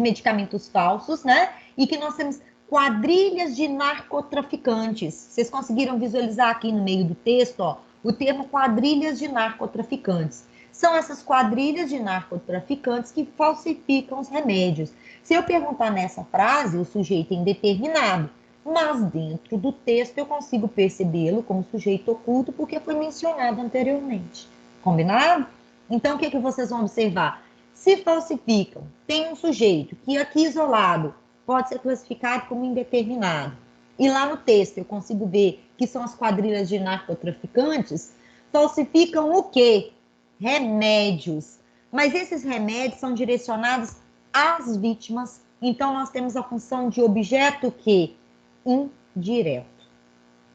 medicamentos falsos, né? E que nós temos quadrilhas de narcotraficantes. Vocês conseguiram visualizar aqui no meio do texto, ó, o termo quadrilhas de narcotraficantes. São essas quadrilhas de narcotraficantes que falsificam os remédios. Se eu perguntar nessa frase, o sujeito é indeterminado, mas dentro do texto eu consigo percebê-lo como sujeito oculto porque foi mencionado anteriormente. Combinado? Então, o que vocês vão observar? Se falsificam, tem um sujeito que aqui isolado pode ser classificado como indeterminado, e lá no texto eu consigo ver que são as quadrilhas de narcotraficantes, falsificam o quê? Remédios. Mas esses remédios são direcionados às vítimas, então nós temos a função de objeto que? Indireto,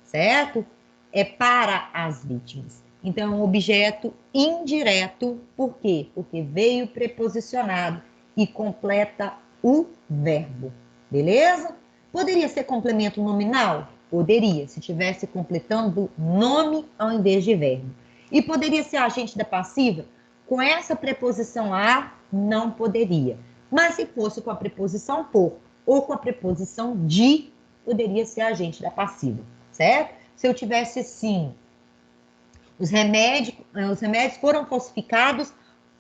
certo? É para as vítimas. Então, é um objeto indireto, por quê? Porque veio preposicionado e completa o verbo, beleza? Poderia ser complemento nominal? Poderia, se estivesse completando nome ao invés de verbo. E poderia ser agente da passiva? Com essa preposição a, não poderia. Mas se fosse com a preposição por ou com a preposição de, poderia ser agente da passiva, certo? Se eu tivesse assim, os remédios foram falsificados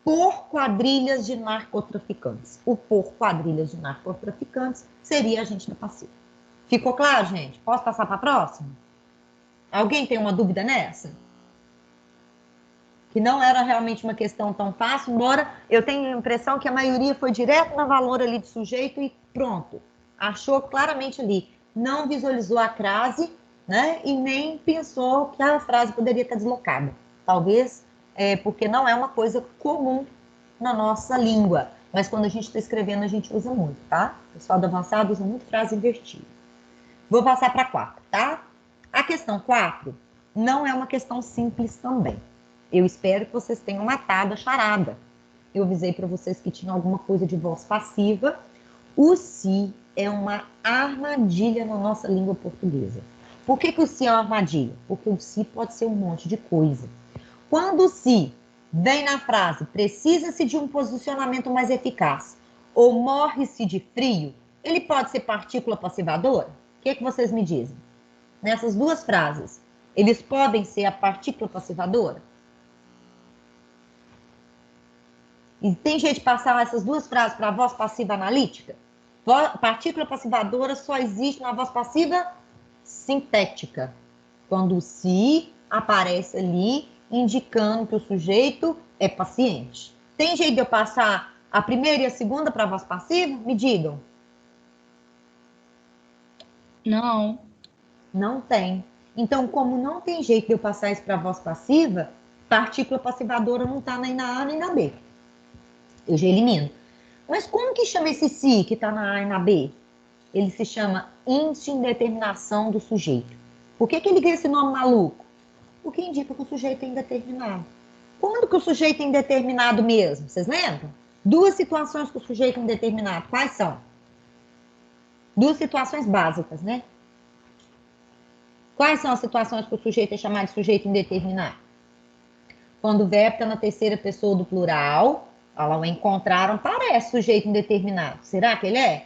por quadrilhas de narcotraficantes. O por quadrilhas de narcotraficantes seria agente da passiva. Ficou claro, gente? Posso passar para a próxima? Alguém tem uma dúvida nessa? Que não era realmente uma questão tão fácil, embora eu tenha a impressão que a maioria foi direto no valor ali de sujeito e pronto. Achou claramente ali. Não visualizou a crase, né? E nem pensou que a frase poderia estar deslocada. Talvez porque não é uma coisa comum na nossa língua. Mas quando a gente está escrevendo, a gente usa muito, tá? O pessoal do avançado usa muito frase invertida. Vou passar para a 4, tá? A questão 4 não é uma questão simples também. Eu espero que vocês tenham matado a charada. Eu avisei para vocês que tinha alguma coisa de voz passiva. O se é uma armadilha na nossa língua portuguesa. Por que o se é uma armadilha? Porque o se pode ser um monte de coisa. Quando o se vem na frase precisa-se de um posicionamento mais eficaz ou morre-se de frio, ele pode ser partícula passivadora? O que vocês me dizem? Nessas duas frases, eles podem ser a partícula passivadora? E tem jeito de passar essas duas frases para a voz passiva analítica? Partícula passivadora só existe na voz passiva sintética, quando o se aparece ali indicando que o sujeito é paciente. Tem jeito de eu passar a primeira e a segunda para a voz passiva? Me digam. Não. Não tem. Então, como não tem jeito de eu passar isso para a voz passiva, partícula passivadora não está nem na A nem na B. Eu já elimino. Mas como que chama esse se que está na A e na B? Ele se chama índice de indeterminação do sujeito. Por que ele ganha esse nome maluco? Porque indica que o sujeito é indeterminado. Quando que o sujeito é indeterminado mesmo? Vocês lembram? Duas situações que o sujeito é indeterminado. Quais são? Duas situações básicas, né? Quais são as situações que o sujeito é chamado de sujeito indeterminado? Quando o verbo está na terceira pessoa do plural, olha lá, o encontraram, parece sujeito indeterminado. Será que ele é?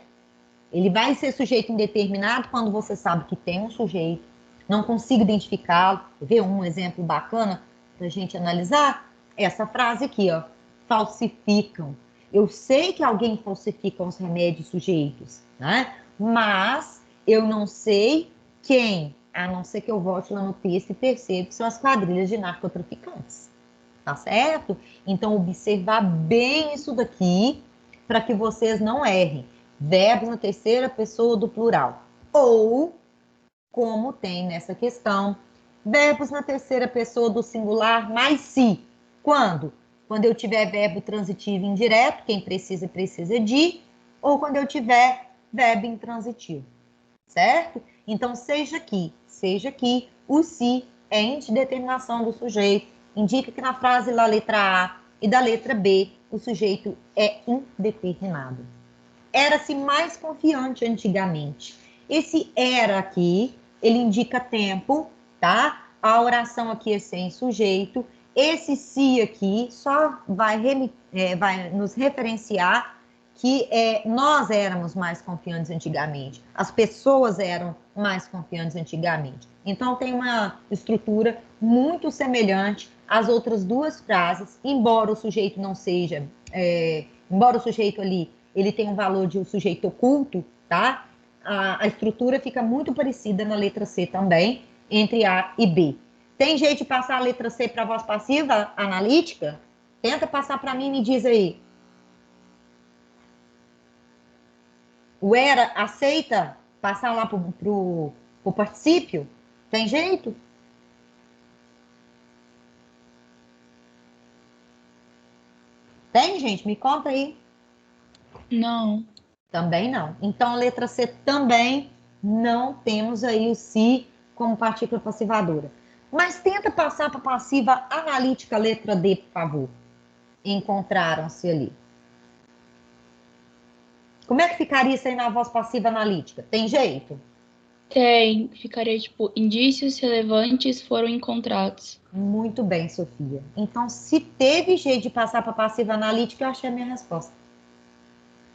Ele vai ser sujeito indeterminado quando você sabe que tem um sujeito, não consigo identificá-lo. Vê um exemplo bacana para a gente analisar? Essa frase aqui, ó. Falsificam. Eu sei que alguém falsifica os remédios sujeitos, né? Mas eu não sei quem, a não ser que eu volte lá no texto e perceba que são as quadrilhas de narcotraficantes. Tá certo? Então, observar bem isso daqui para que vocês não errem. Verbos na terceira pessoa do plural. Ou, como tem nessa questão, verbos na terceira pessoa do singular mais se. Quando? Quando eu tiver verbo transitivo indireto, quem precisa, precisa de, ou quando eu tiver verbo intransitivo. Certo? Então, seja aqui, o se é indeterminação do sujeito, indica que na frase da letra A e da letra B, o sujeito é indeterminado. Era-se mais confiante antigamente. Esse era aqui, ele indica tempo, tá? A oração aqui é sem sujeito. Esse se aqui só vai nos referenciar que nós éramos mais confiantes antigamente, as pessoas eram mais confiantes antigamente. Então, tem uma estrutura muito semelhante às outras duas frases, embora o sujeito não seja, embora o sujeito ali, ele tenha um valor de um sujeito oculto, tá? A estrutura fica muito parecida na letra C também, entre A e B. Tem jeito de passar a letra C para a voz passiva analítica? Tenta passar para mim e me diz aí. O era aceita passar lá pro particípio? Tem jeito? Tem, gente? Me conta aí. Não. Também não. Então, a letra C também não temos aí o se como partícula passivadora. Mas tenta passar para a passiva analítica, letra D, por favor. Encontraram-se ali. Como é que ficaria isso aí na voz passiva analítica? Tem jeito? Tem. Ficaria tipo, indícios relevantes foram encontrados. Muito bem, Sofia. Então, se teve jeito de passar para a passiva analítica, eu achei a minha resposta.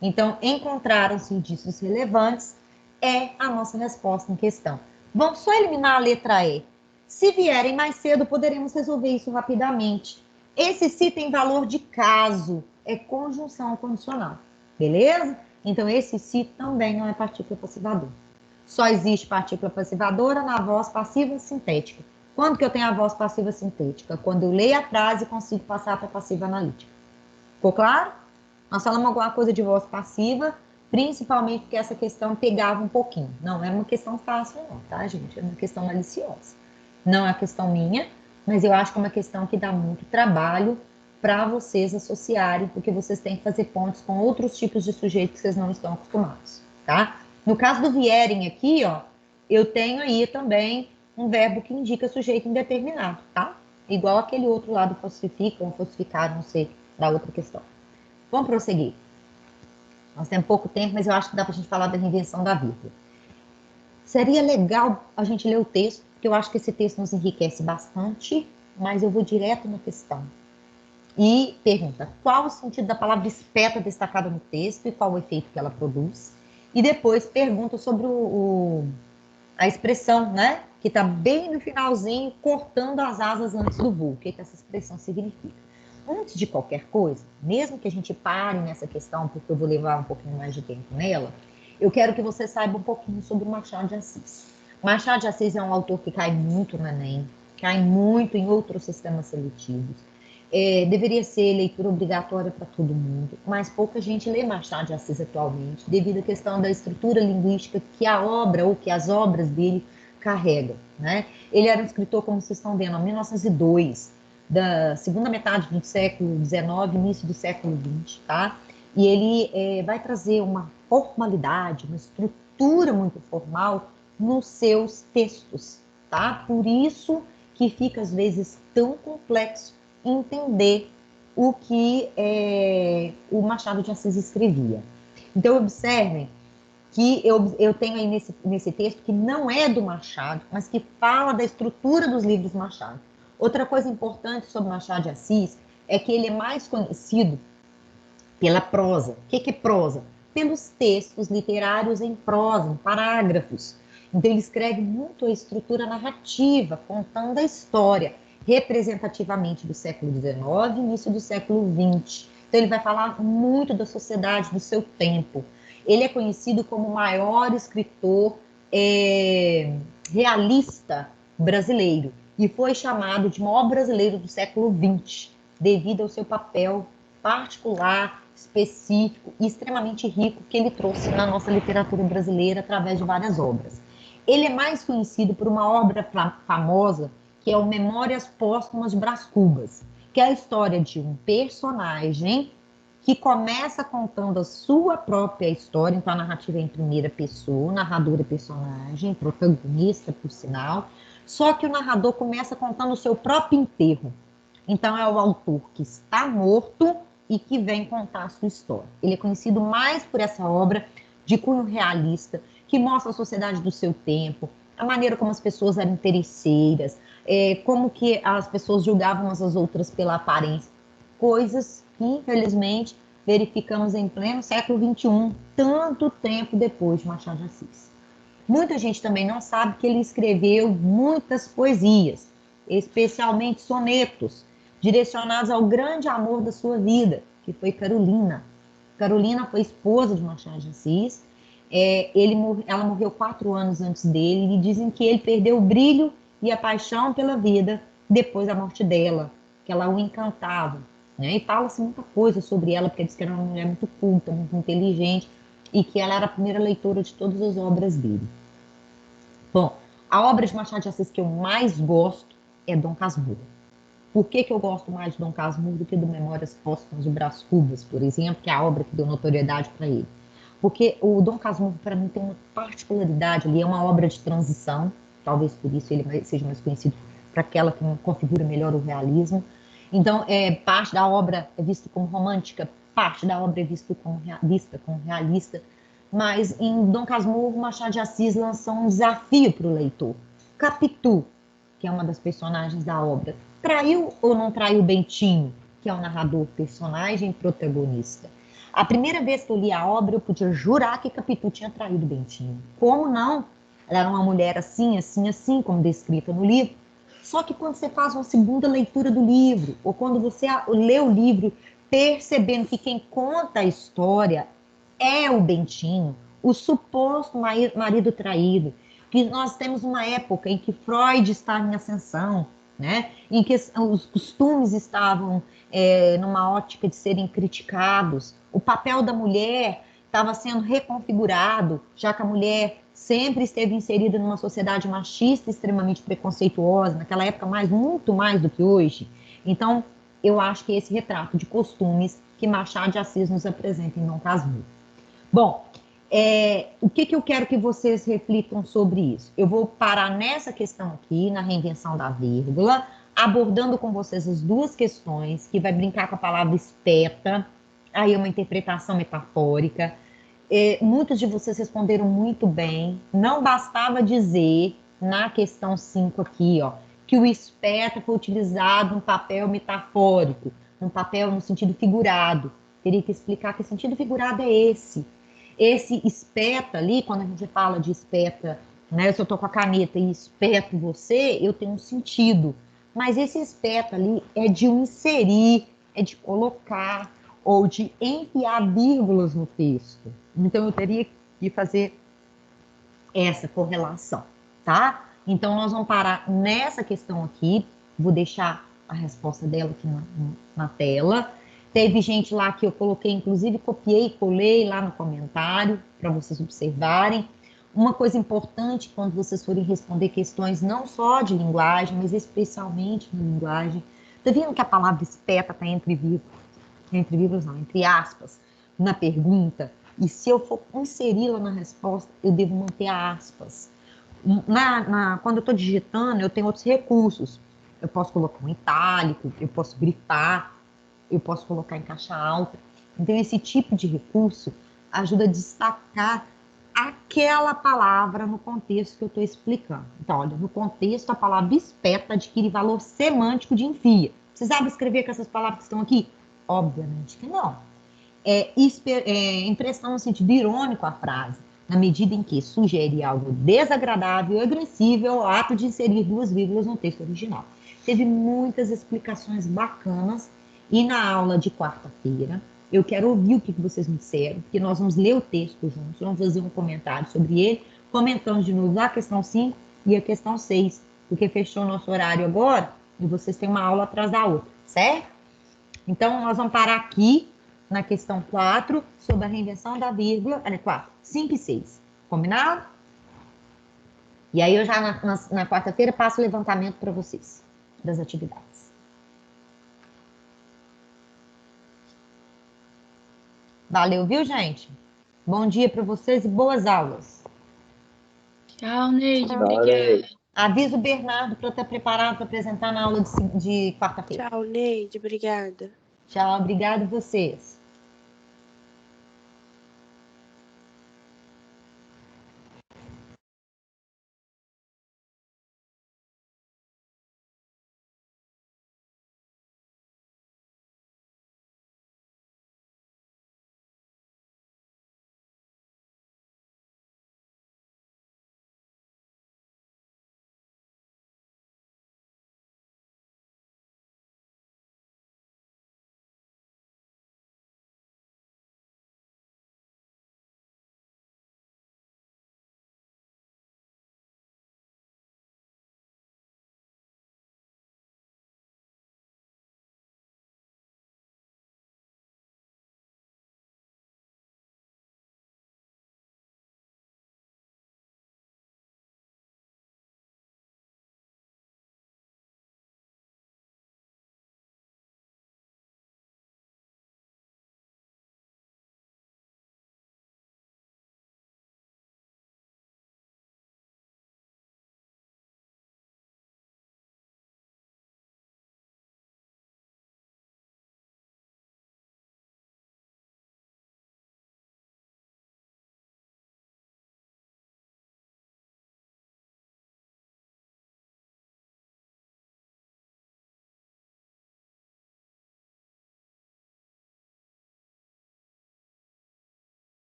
Então, encontraram-se indícios relevantes é a nossa resposta em questão. Vamos só eliminar a letra E. Se vierem mais cedo, poderemos resolver isso rapidamente. Esse se tem valor de caso, é conjunção condicional, beleza? Então, esse se também não é partícula passivadora. Só existe partícula passivadora na voz passiva sintética. Quando que eu tenho a voz passiva sintética? Quando eu leio a frase e consigo passar para a passiva analítica. Ficou claro? Nós falamos alguma coisa de voz passiva, principalmente porque essa questão pegava um pouquinho. Não é uma questão fácil não, tá, gente? É uma questão maliciosa. Não é uma questão minha, mas eu acho que é uma questão que dá muito trabalho para vocês associarem, porque vocês têm que fazer pontes com outros tipos de sujeitos que vocês não estão acostumados, tá? No caso do vierem aqui, ó, eu tenho aí também um verbo que indica sujeito indeterminado, tá? Igual aquele outro lá do falsificam, falsificar, não sei, da outra questão. Vamos prosseguir. Nós temos pouco tempo, mas eu acho que dá para a gente falar da reinvenção da vírgula. Seria legal a gente ler o texto, porque eu acho que esse texto nos enriquece bastante, mas eu vou direto na questão. E pergunta, qual o sentido da palavra espeta destacada no texto e qual o efeito que ela produz? E depois pergunta sobre a expressão, né? Que está bem no finalzinho, cortando as asas antes do voo. O que essa expressão significa? Antes de qualquer coisa, mesmo que a gente pare nessa questão, porque eu vou levar um pouquinho mais de tempo nela, eu quero que você saiba um pouquinho sobre o Machado de Assis. Machado de Assis é um autor que cai muito no Enem, cai muito em outros sistemas seletivos. Deveria ser leitura obrigatória para todo mundo, mas pouca gente lê Machado de Assis atualmente, devido à questão da estrutura linguística que a obra ou que as obras dele carregam, né? Ele era um escritor, como vocês estão vendo, em 1902, da segunda metade do século XIX, início do século XX, tá? E ele vai trazer uma formalidade, uma estrutura muito formal nos seus textos, tá? Por isso que fica, às vezes, tão complexo entender o que o Machado de Assis escrevia. Então, observem que eu tenho aí nesse texto que não é do Machado, mas que fala da estrutura dos livros Machado. Outra coisa importante sobre Machado de Assis é que ele é mais conhecido pela prosa. O que é prosa? Pelos textos literários em prosa, em parágrafos. Então, ele escreve muito a estrutura narrativa, contando a história, representativamente do século XIX e início do século XX. Então, ele vai falar muito da sociedade do seu tempo. Ele é conhecido como o maior escritor realista brasileiro e foi chamado de maior brasileiro do século XX, devido ao seu papel particular, específico e extremamente rico que ele trouxe na nossa literatura brasileira através de várias obras. Ele é mais conhecido por uma obra famosa, que é o Memórias Póstumas de Brás Cubas, que é a história de um personagem que começa contando a sua própria história, então a narrativa é em primeira pessoa, o narrador é personagem, protagonista, por sinal, só que o narrador começa contando o seu próprio enterro. Então é o autor que está morto e que vem contar a sua história. Ele é conhecido mais por essa obra de cunho realista, que mostra a sociedade do seu tempo, a maneira como as pessoas eram interesseiras, como que as pessoas julgavam umas às outras pela aparência. Coisas que, infelizmente, verificamos em pleno século XXI, tanto tempo depois de Machado de Assis. Muita gente também não sabe que ele escreveu muitas poesias, especialmente sonetos, direcionados ao grande amor da sua vida, que foi Carolina. Carolina foi esposa de Machado de Assis. Ela morreu 4 anos antes dele, e dizem que ele perdeu o brilho e a paixão pela vida depois da morte dela, que ela o encantava, né? E fala-se muita coisa sobre ela, porque diz que era uma mulher muito culta, muito inteligente, e que ela era a primeira leitora de todas as obras dele. Bom, a obra de Machado de Assis que eu mais gosto é Dom Casmurro. Por que eu gosto mais de Dom Casmurro do que do Memórias Póstumas de Brás Cubas, por exemplo, que é a obra que deu notoriedade para ele? Porque o Dom Casmurro, para mim, tem uma particularidade ali, é uma obra de transição, talvez por isso ele seja mais conhecido para aquela que configura melhor o realismo. Então, parte da obra é vista como romântica, parte da obra é vista como realista, mas em Dom Casmurro, Machado de Assis lançou um desafio para o leitor. Capitu, que é uma das personagens da obra, traiu ou não traiu Bentinho, que é o narrador, personagem protagonista? A primeira vez que eu li a obra, eu podia jurar que Capitu tinha traído Bentinho. Como não? Ela era uma mulher assim, assim, assim, como descrita no livro. Só que quando você faz uma segunda leitura do livro, ou quando você lê o livro percebendo que quem conta a história é o Bentinho, o suposto marido traído, que nós temos uma época em que Freud está em ascensão, né? Em que os costumes estavam numa ótica de serem criticados, o papel da mulher estava sendo reconfigurado, já que a mulher sempre esteve inserida numa sociedade machista extremamente preconceituosa, naquela época muito mais do que hoje. Então, eu acho que esse retrato de costumes que Machado de Assis nos apresenta em Dom Casmurro. Bom, o que eu quero que vocês reflitam sobre isso? Eu vou parar nessa questão aqui, na reinvenção da vírgula, abordando com vocês as duas questões, que vai brincar com a palavra espeta, aí é uma interpretação metafórica. Muitos de vocês responderam muito bem. Não bastava dizer, na questão 5 aqui, ó, que o espeta foi utilizado um papel metafórico, um papel no sentido figurado. Teria que explicar que sentido figurado é esse. Esse espeta ali, quando a gente fala de espeta, né, se eu estou com a caneta e espeto você, eu tenho um sentido. Mas esse espeta ali é de inserir, é de colocar, ou de enfiar vírgulas no texto. Então, eu teria que fazer essa correlação, tá? Então, nós vamos parar nessa questão aqui. Vou deixar a resposta dela aqui na tela. Teve gente lá que eu coloquei, inclusive copiei e colei lá no comentário, para vocês observarem. Uma coisa importante quando vocês forem responder questões não só de linguagem, mas especialmente na linguagem. Tá vendo que a palavra espeta está entre vírgulas não, entre aspas, na pergunta? E se eu for inseri-la na resposta, eu devo manter aspas. Quando eu estou digitando, eu tenho outros recursos. Eu posso colocar um itálico, eu posso grifar, eu posso colocar em caixa alta. Então, esse tipo de recurso ajuda a destacar aquela palavra no contexto que eu estou explicando. Então, olha, no contexto, a palavra espeta adquire valor semântico de enfia. Você sabe escrever com essas palavras que estão aqui? Obviamente que não. Impressão no sentido irônico à frase, na medida em que sugere algo desagradável e agressivo ao ato de inserir 2 vírgulas no texto original. Teve muitas explicações bacanas, e na aula de quarta-feira eu quero ouvir o que vocês me disseram, porque nós vamos ler o texto juntos, vamos fazer um comentário sobre ele, comentando de novo a questão 5 e a questão 6, porque fechou o nosso horário agora e vocês têm uma aula atrás da outra, certo? Então, nós vamos parar aqui na questão 4, sobre a reinvenção da vírgula, 4, 5 e 6. Combinado? E aí eu já na quarta-feira passo o levantamento para vocês das atividades. Valeu, viu, gente? Bom dia para vocês e boas aulas. Tchau, Neide. Obrigada. Avisa o Bernardo para estar preparado para apresentar na aula de quarta-feira. Tchau, Neide. Obrigada. Tchau, obrigado a vocês.